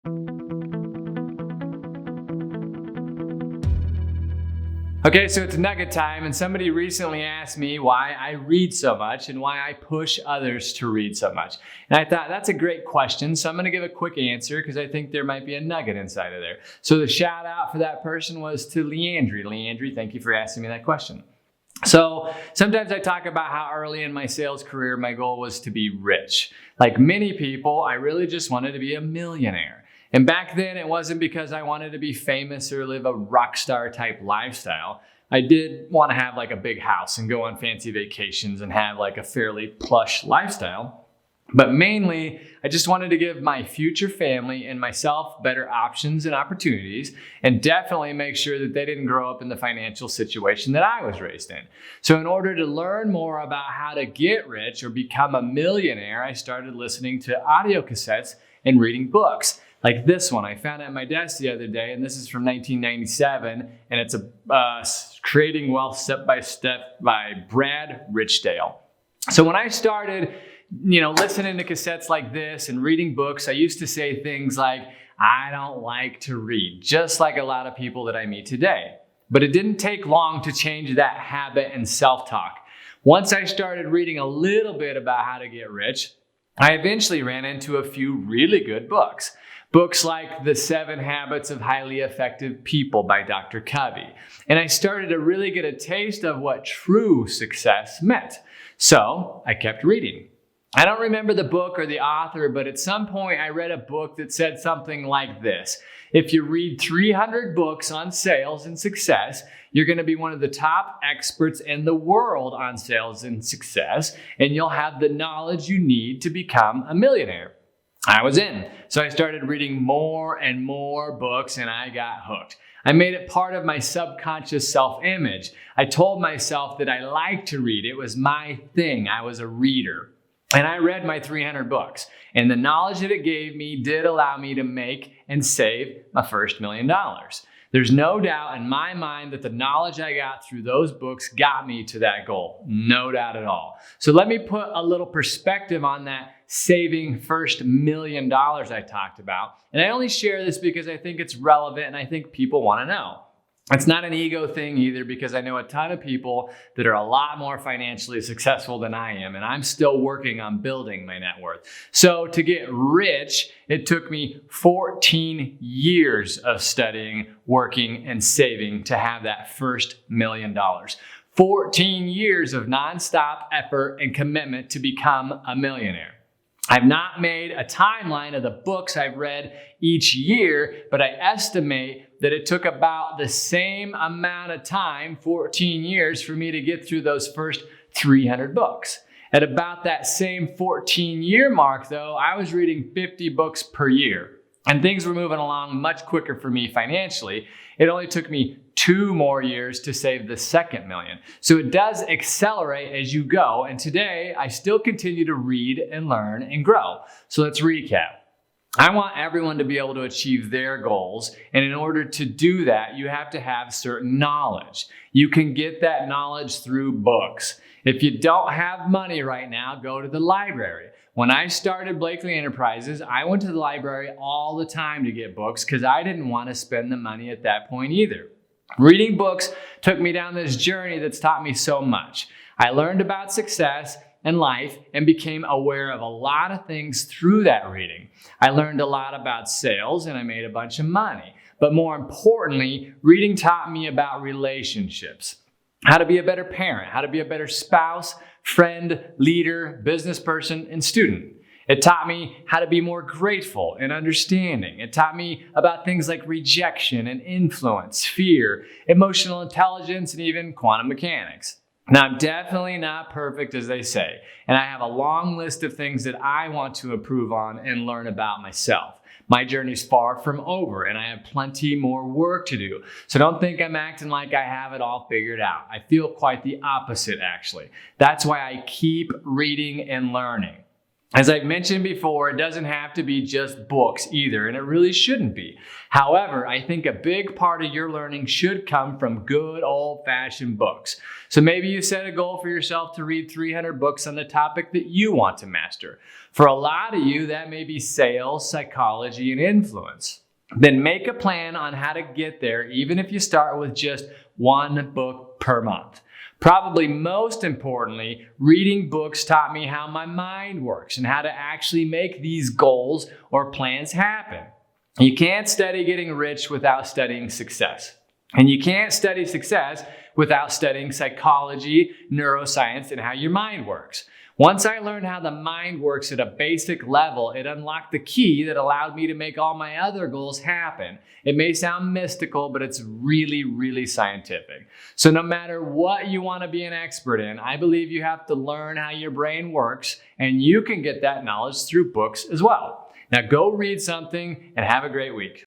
Okay, so it's Nugget time, and somebody recently asked me why I read so much and why I push others to read so much. And I thought that's a great question, so I'm going to give a quick answer because I think there might be a nugget inside of there. So the shout out for that person was to Leandry. Leandry, thank you for asking me that question. So sometimes I talk about how early in my sales career, my goal was to be rich. Like many people, I really just wanted to be a millionaire. And back then, it wasn't because I wanted to be famous or live a rock star type lifestyle. I did want to have like a big house and go on fancy vacations and have like a fairly plush lifestyle. But mainly, I just wanted to give my future family and myself better options and opportunities, and definitely make sure that they didn't grow up in the financial situation that I was raised in. So in order to learn more about how to get rich or become a millionaire, I started listening to audio cassettes and reading books. Like this one, I found at my desk the other day, and this is from 1997, and it's Creating Wealth Step by Step by Brad Richdale. So when I started, listening to cassettes like this and reading books, I used to say things like, I don't like to read, just like a lot of people that I meet today. But it didn't take long to change that habit and self-talk. Once I started reading a little bit about how to get rich, I eventually ran into a few really good books. Books like The 7 Habits of Highly Effective People by Dr. Covey. And I started to really get a taste of what true success meant. So I kept reading. I don't remember the book or the author, but at some point I read a book that said something like this. If you read 300 books on sales and success, you're going to be one of the top experts in the world on sales and success, and you'll have the knowledge you need to become a millionaire. I was in. So I started reading more and more books, and I got hooked. I made it part of my subconscious self-image. I told myself that I liked to read. It was my thing. I was a reader. And I read my 300 books. And the knowledge that it gave me did allow me to make and save my first $1 million. There's no doubt in my mind that the knowledge I got through those books got me to that goal. No doubt at all. So let me put a little perspective on that saving first $1 million I talked about. And I only share this because I think it's relevant and I think people want to know. It's not an ego thing either, because I know a ton of people that are a lot more financially successful than I am, and I'm still working on building my net worth. So to get rich, it took me 14 years of studying, working, and saving to have that first $1 million. 14 years of nonstop effort and commitment to become a millionaire. I've not made a timeline of the books I've read each year, but I estimate that it took about the same amount of time, 14 years, for me to get through those first 300 books. At about that same 14-year mark, though, I was reading 50 books per year, and things were moving along much quicker for me financially. It only took me 2 more years to save the second $1 million. So it does accelerate as you go. And today I still continue to read and learn and grow. So let's recap. I want everyone to be able to achieve their goals. And in order to do that, you have to have certain knowledge. You can get that knowledge through books. If you don't have money right now, go to the library. When I started Blakely Enterprises, I went to the library all the time to get books because I didn't want to spend the money at that point either. Reading books took me down this journey that's taught me so much. I learned about success and life and became aware of a lot of things through that reading. I learned a lot about sales and I made a bunch of money. But more importantly, reading taught me about relationships. How to be a better parent, how to be a better spouse, friend, leader, business person, and student. It taught me how to be more grateful and understanding. It taught me about things like rejection and influence, fear, emotional intelligence, and even quantum mechanics. Now, I'm definitely not perfect, as they say, and I have a long list of things that I want to improve on and learn about myself. My journey's far from over, and I have plenty more work to do. So don't think I'm acting like I have it all figured out. I feel quite the opposite, actually. That's why I keep reading and learning. As I've mentioned before, it doesn't have to be just books either, and it really shouldn't be. However, I think a big part of your learning should come from good old-fashioned books. So maybe you set a goal for yourself to read 300 books on the topic that you want to master. For a lot of you, that may be sales, psychology, and influence. Then make a plan on how to get there, even if you start with just one book per month. Probably most importantly, reading books taught me how my mind works and how to actually make these goals or plans happen. You can't study getting rich without studying success. And you can't study success without studying psychology, neuroscience, and how your mind works. Once I learned how the mind works at a basic level, it unlocked the key that allowed me to make all my other goals happen. It may sound mystical, but it's really, really scientific. So no matter what you want to be an expert in, I believe you have to learn how your brain works, and you can get that knowledge through books as well. Now go read something and have a great week.